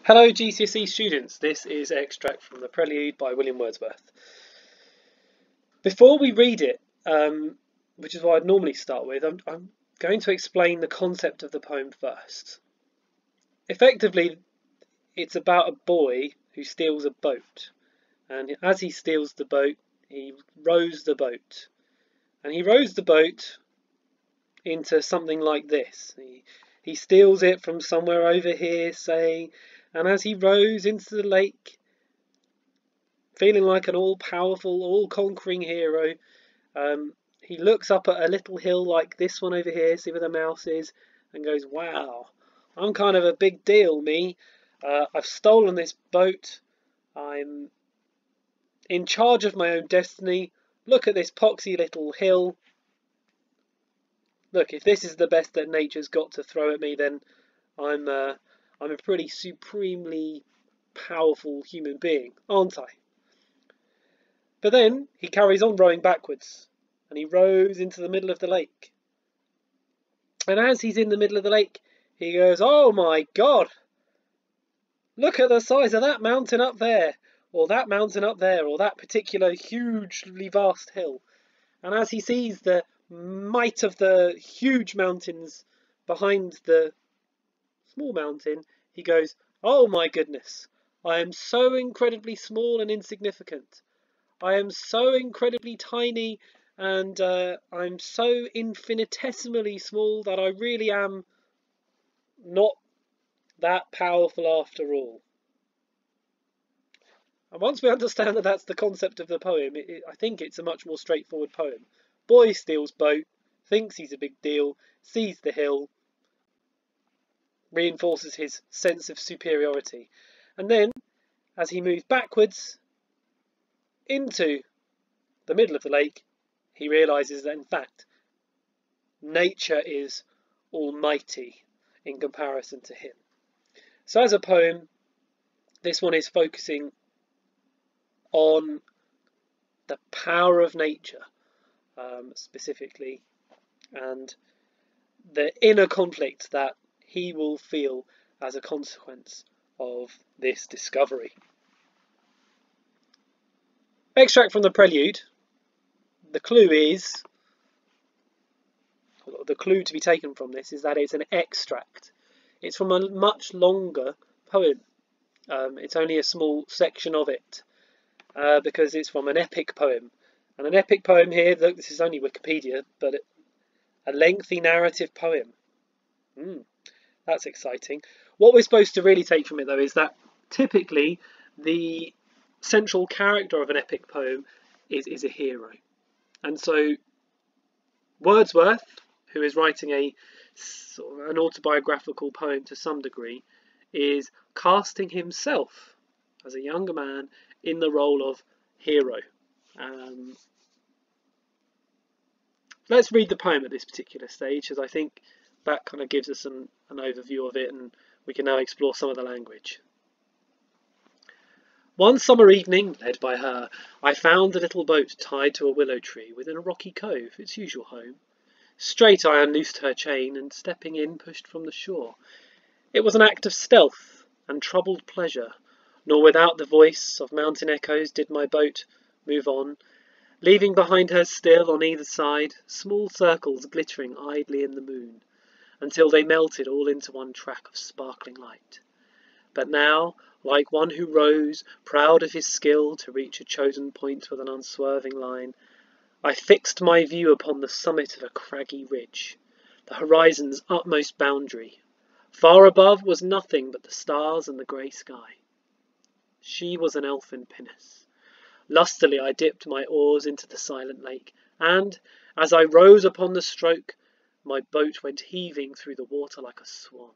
Hello GCSE students, this is an extract from the Prelude by William Wordsworth. Before we read it, which is what I'd normally start with, I'm going to explain the concept of the poem first. Effectively, it's about a boy who steals a boat, and as he steals the boat, he rows the boat. And he rows the boat into something like this. He steals it from somewhere over here, say, and as he rows into the lake, feeling like an all-powerful, all-conquering hero, he looks up at a little hill like this one over here, see where the mouse is, and goes, wow, I'm kind of a big deal, me. I've stolen this boat. I'm in charge of my own destiny. Look at this poxy little hill. Look, if this is the best that nature's got to throw at me, then I'm a pretty supremely powerful human being, aren't I? But then he carries on rowing backwards, and he rows into the middle of the lake. And as he's in the middle of the lake, he goes, oh my God! Look at the size of that mountain up there, or that mountain up there, or that particular hugely vast hill. And as he sees the might of the huge mountains behind the small mountain, he goes, oh my goodness, I am so incredibly small and insignificant. I am so incredibly tiny, and I'm so infinitesimally small that I really am not that powerful after all. And once we understand that that's the concept of the poem, I think it's a much more straightforward poem. Boy steals boat, thinks he's a big deal, sees the hill, reinforces his sense of superiority. And then, as he moves backwards into the middle of the lake, he realises that in fact nature is almighty in comparison to him. So as a poem, this one is focusing on the power of nature specifically, and the inner conflict that he will feel as a consequence of this discovery. Extract from the Prelude. The clue to be taken from this is that it's an extract. It's from a much longer poem. It's only a small section of it because it's from an epic poem. And an epic poem here, look, this is only Wikipedia, but a lengthy narrative poem. That's exciting. What we're supposed to really take from it, though, is that typically the central character of an epic poem is a hero. And so Wordsworth, who is writing an autobiographical poem to some degree, is casting himself as a younger man in the role of hero. Let's read the poem at this particular stage, as I think that kind of gives us an overview of it, and we can now explore some of the language. One summer evening, led by her, I found the little boat tied to a willow tree within a rocky cove, its usual home. Straight I unloosed her chain, and stepping in, pushed from the shore. It was an act of stealth and troubled pleasure, nor without the voice of mountain echoes did my boat move on, leaving behind her still on either side small circles glittering idly in the moon, until they melted all into one track of sparkling light. But now, like one who rows, proud of his skill to reach a chosen point with an unswerving line, I fixed my view upon the summit of a craggy ridge, the horizon's utmost boundary. Far above was nothing but the stars and the grey sky. She was an elfin pinnace. Lustily I dipped my oars into the silent lake, and, as I rose upon the stroke, my boat went heaving through the water like a swan.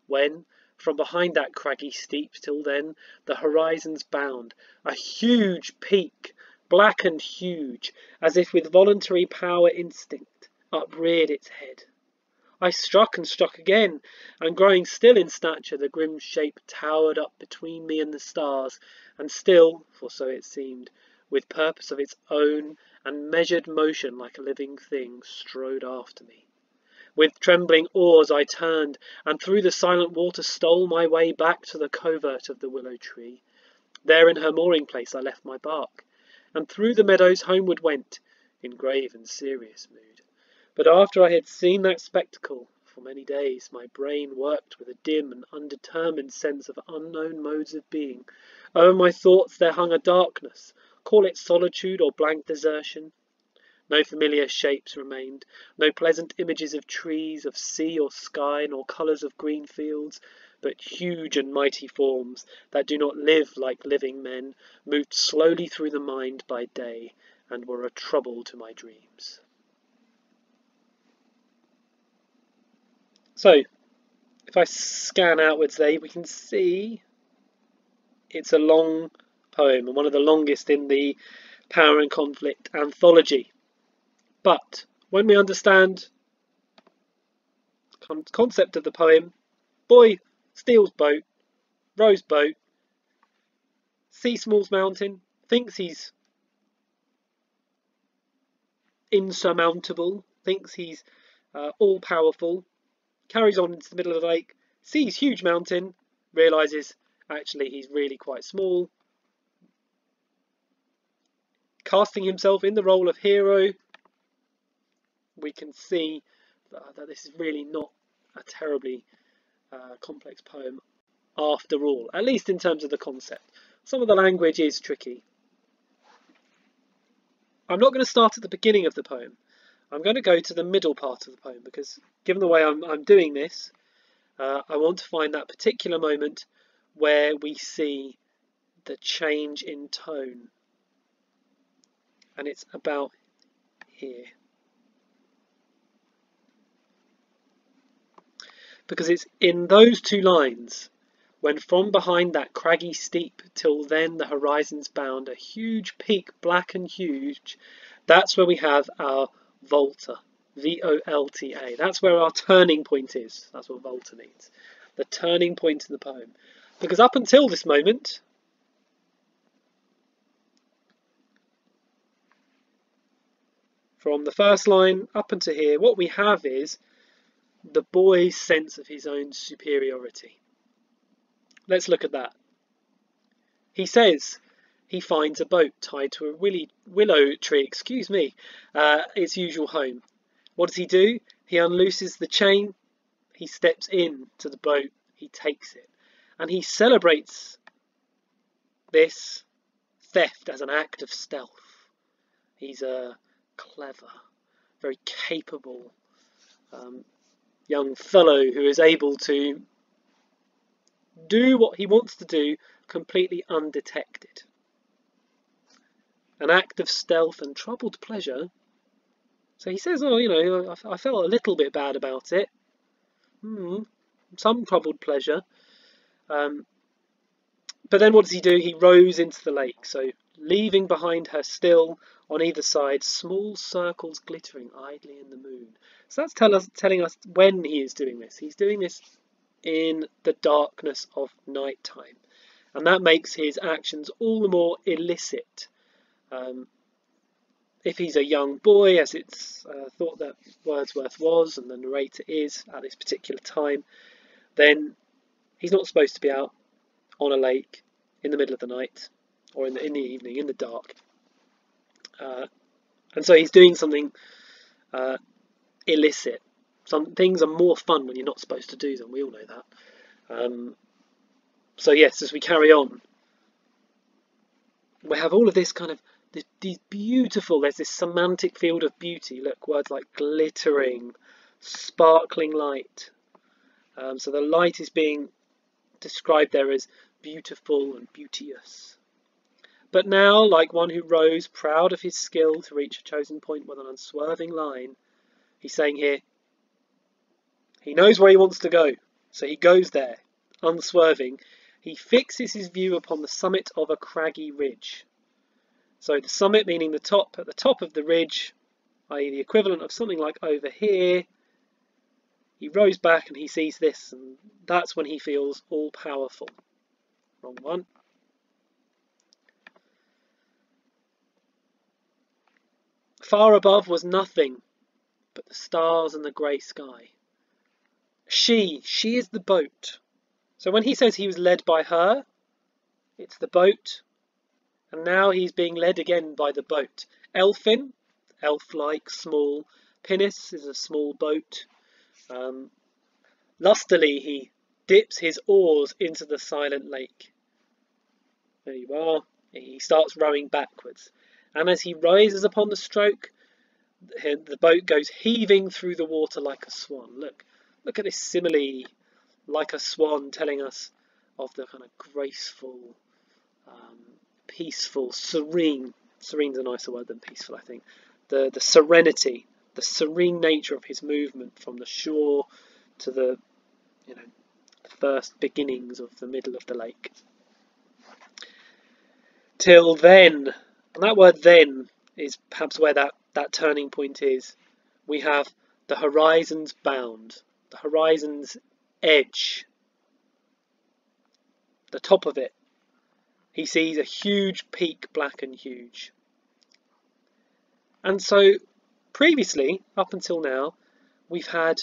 When, from behind that craggy steep, till then, the horizon's bound, a huge peak, black and huge, as if with voluntary power instinct, upreared its head. I struck and struck again, and growing still in stature, the grim shape towered up between me and the stars, and still, for so it seemed, with purpose of its own and measured motion like a living thing, strode after me. With trembling oars I turned, and through the silent water stole my way back to the covert of the willow tree. There in her mooring place I left my bark, and through the meadows homeward went, in grave and serious mood. But after I had seen that spectacle, for many days my brain worked with a dim and undetermined sense of unknown modes of being. Over my thoughts there hung a darkness, call it solitude or blank desertion. No familiar shapes remained, no pleasant images of trees, of sea or sky, nor colours of green fields, but huge and mighty forms that do not live like living men, moved slowly through the mind by day, and were a trouble to my dreams. So, if I scan outwards there, we can see it's a long poem, and one of the longest in the Power and Conflict anthology. But when we understand the concept of the poem, boy steals boat, rows boat, sees small mountain, thinks he's insurmountable, thinks he's all-powerful, carries on into the middle of the lake, sees huge mountain, realises actually he's really quite small, casting himself in the role of hero. We can see that this is really not a terribly complex poem after all, at least in terms of the concept. Some of the language is tricky. I'm not going to start at the beginning of the poem. I'm going to go to the middle part of the poem, because given the way I'm doing this, I want to find that particular moment where we see the change in tone. And it's about here. Because it's in those two lines, when from behind that craggy steep till then the horizon's bound, a huge peak, black and huge, that's where we have our volta, V-O-L-T-A. That's where our turning point is. That's what volta means. The turning point in the poem. Because up until this moment, from the first line up until here, what we have is the boy's sense of his own superiority. Let's look at that. He says he finds a boat tied to a willow tree, its usual home. What does he do? He unlooses the chain, he steps in to the boat, he takes it, and he celebrates this theft as an act of stealth. He's a clever, very capable young fellow who is able to do what he wants to do completely undetected. An act of stealth and troubled pleasure. So he says, I felt a little bit bad about it. Some troubled pleasure. But then what does he do? He rows into the lake. So leaving behind her still on either side, small circles glittering idly in the moon. So that's telling us when he is doing this. He's doing this in the darkness of night time. And that makes his actions all the more illicit. If he's a young boy, as it's thought that Wordsworth was, and the narrator is at this particular time, then he's not supposed to be out on a lake in the middle of the night, or in the evening, in the dark. And so he's doing something illicit. Some things are more fun when you're not supposed to do them. We all know that. So yes, as we carry on, we have all of this kind of these beautiful. There's this semantic field of beauty. Look, words like glittering, sparkling light. So the light is being described there as beautiful and beauteous. But now, like one who rows, proud of his skill to reach a chosen point with an unswerving line, he's saying here, he knows where he wants to go, so he goes there, unswerving. He fixes his view upon the summit of a craggy ridge. So the summit meaning the top, at the top of the ridge, i.e. the equivalent of something like over here. He rows back and he sees this, and that's when he feels all-powerful. Wrong one. Far above was nothing but the stars and the grey sky. She is the boat. So when he says he was led by her, it's the boat, and now he's being led again by the boat. Elfin, elf-like, small. Pinnis is a small boat. Lustily he dips his oars into the silent lake. There you are. He starts rowing backwards, and as he rises upon the stroke, the boat goes heaving through the water like a swan. Look at this simile, like a swan, telling us of the kind of graceful, peaceful, serene. Serene's a nicer word than peaceful, I think. The serenity, the serene nature of his movement from the shore to the first beginnings of the middle of the lake. Till then, and that word then is perhaps where that turning point is. We have the horizon's bound, the horizon's edge, the top of it. He sees a huge peak, black and huge. And so previously, up until now, we've had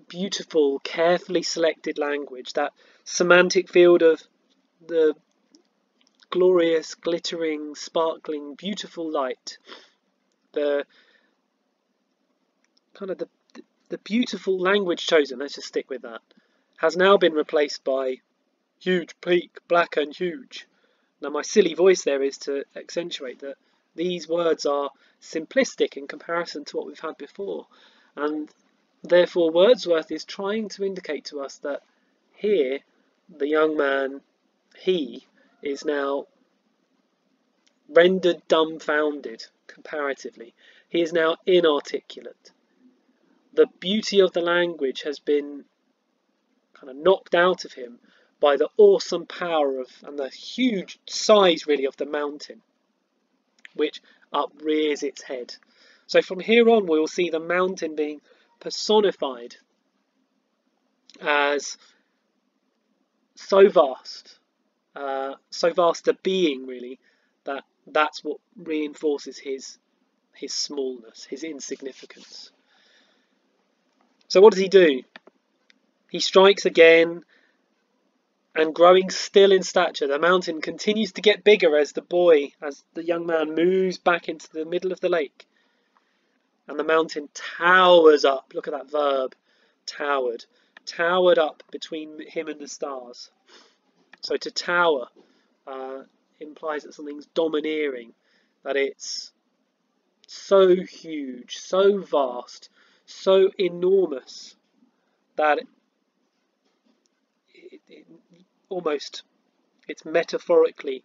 beautiful, carefully selected language, that semantic field of the glorious, glittering, sparkling, beautiful light, the kind of the beautiful language chosen, let's just stick with that, has now been replaced by huge peak, black and huge. Now my silly voice there is to accentuate that these words are simplistic in comparison to what we've had before, and therefore Wordsworth is trying to indicate to us that here the young man, he is now rendered dumbfounded comparatively. He is now inarticulate. The beauty of the language has been kind of knocked out of him by the awesome power of and the huge size really of the mountain, which uprears its head. So from here on we will see the mountain being personified as so vast a being really, that's what reinforces his smallness, his insignificance. So what does he do? He strikes again, and growing still in stature, the mountain continues to get bigger as the young man moves back into the middle of the lake. And the mountain towers up. Look at that verb, towered up between him and the stars. So to tower implies that something's domineering, that it's so huge, so vast, so enormous that it's metaphorically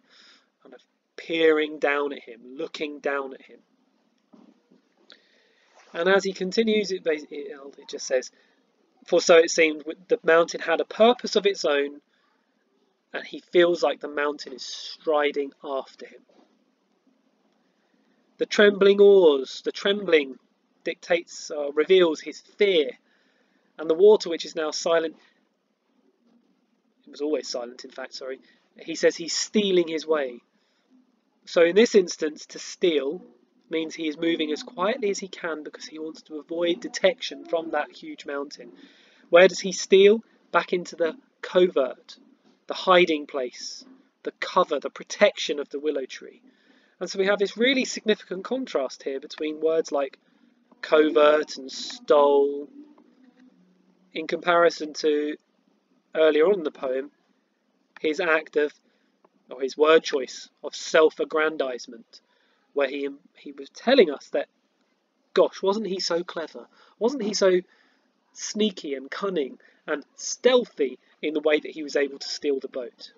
kind of peering down at him, looking down at him. And as he continues, it just says, for so it seemed the mountain had a purpose of its own, and he feels like the mountain is striding after him. The trembling dictates, reveals his fear, and the water, which is now silent, it was always silent in fact, sorry, he says he's stealing his way. So in this instance, to steal means he is moving as quietly as he can because he wants to avoid detection from that huge mountain. Where does he steal? Back into the covert, the hiding place, the cover, the protection of the willow tree. And so we have this really significant contrast here between words like covert and stole in comparison to earlier on in the poem his his word choice of self-aggrandizement, where he was telling us that, gosh, wasn't he so clever? Wasn't he so sneaky and cunning and stealthy in the way that he was able to steal the boat?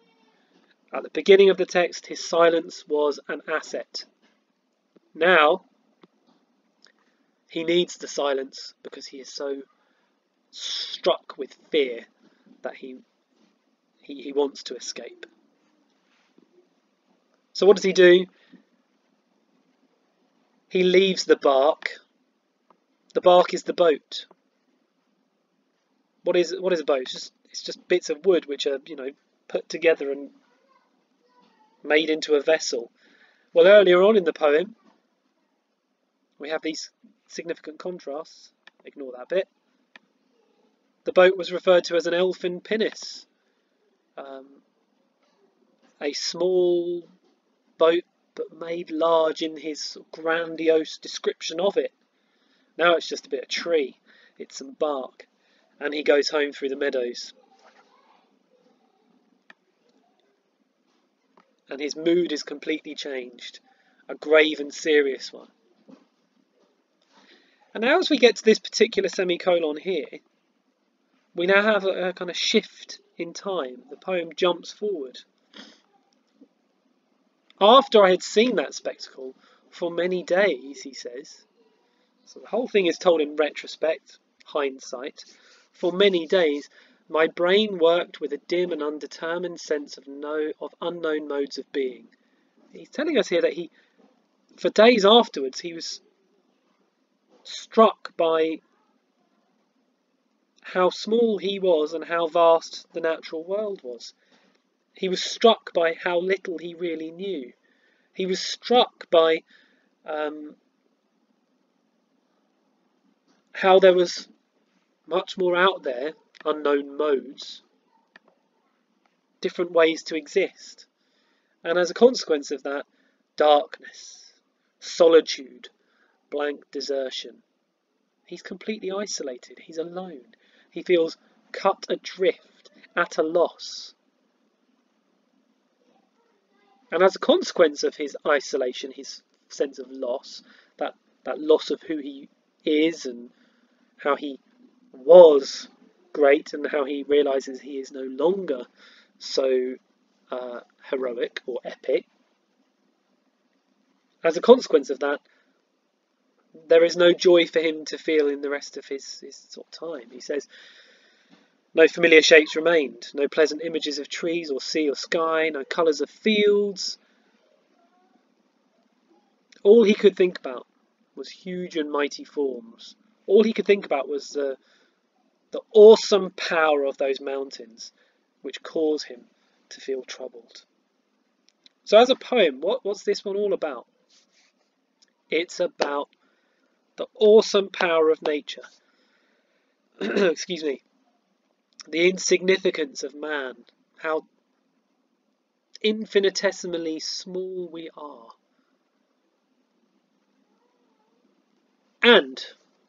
At the beginning of the text, his silence was an asset. Now, he needs the silence because he is so struck with fear that he wants to escape. So what does he do? He leaves the bark. The bark is the boat. What is a boat? It's just bits of wood which are, put together and made into a vessel. Well, earlier on in the poem, we have these significant contrasts, ignore that bit. The boat was referred to as an elfin pinnace, a small boat but made large in his grandiose description of it. Now it's just a bit of tree, it's some bark, and he goes home through the meadows. And his mood is completely changed, a grave and serious one. And now as we get to this particular semicolon here, we now have a kind of shift in time. The poem jumps forward. After I had seen that spectacle for many days, he says, so the whole thing is told in retrospect, hindsight, for many days, my brain worked with a dim and undetermined sense of unknown modes of being. He's telling us here that for days afterwards, he was struck by how small he was and how vast the natural world was. He was struck by how little he really knew. He was struck by how there was much more out there, unknown modes, different ways to exist. And as a consequence of that, darkness, solitude, blank desertion. He's completely isolated. He's alone. He feels cut adrift, at a loss. And as a consequence of his isolation, his sense of loss, that loss of who he is and how he was great and how he realises he is no longer so heroic or epic, as a consequence of that, there is no joy for him to feel in the rest of his sort of time. He says, no familiar shapes remained, no pleasant images of trees or sea or sky, no colours of fields. All he could think about was huge and mighty forms. All he could think about was the awesome power of those mountains, which caused him to feel troubled. So as a poem, what's this one all about? It's about the awesome power of nature. Excuse me. The insignificance of man. How infinitesimally small we are. And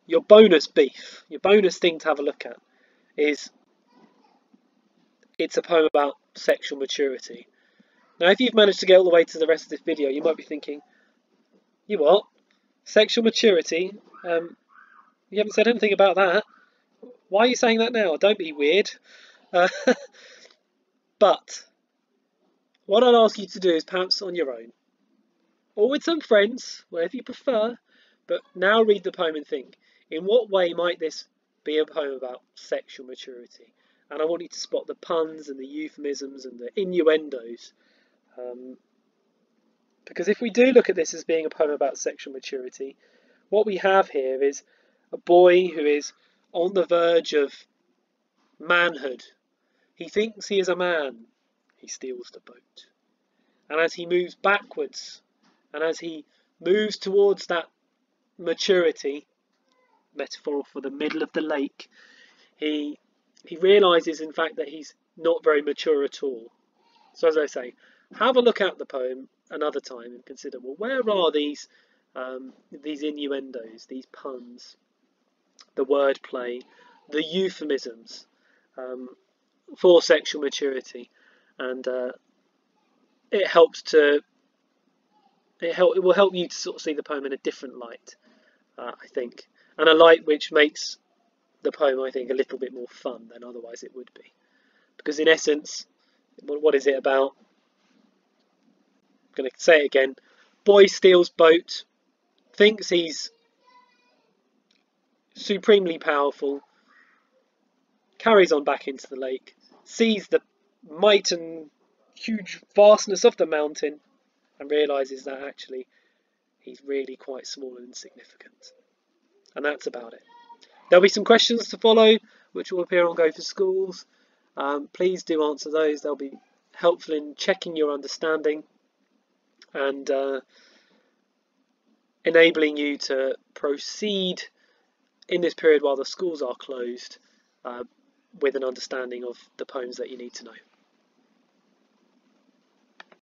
your bonus beef, your bonus thing to have a look at is it's a poem about sexual maturity. Now if you've managed to get all the way to the rest of this video, you might be thinking, you what? Sexual maturity? You haven't said anything about that. Why are you saying that now? Don't be weird. But what I'd ask you to do is perhaps on your own, or with some friends, wherever you prefer, but now read the poem and think, in what way might this be a poem about sexual maturity? And I want you to spot the puns and the euphemisms and the innuendos. Because if we do look at this as being a poem about sexual maturity, what we have here is a boy who is on the verge of manhood. He thinks he is a man. He steals the boat. And as he moves backwards, and as he moves towards that maturity, metaphor for the middle of the lake, he realises in fact that he's not very mature at all. So as I say, have a look at the poem another time and consider, well, where are these innuendos, these puns, the wordplay, the euphemisms for sexual maturity, and it will help you to sort of see the poem in a different light, I think, and a light which makes the poem, I think, a little bit more fun than otherwise it would be. Because in essence, what is it about? I'm going to say it again. Boy steals boat, thinks he's supremely powerful, carries on back into the lake, sees the might and huge vastness of the mountain, and realises that actually he's really quite small and insignificant. And that's about it. There'll be some questions to follow, which will appear on Go for Schools. Please do answer those. They'll be helpful in checking your understanding. And enabling you to proceed in this period while the schools are closed with an understanding of the poems that you need to know.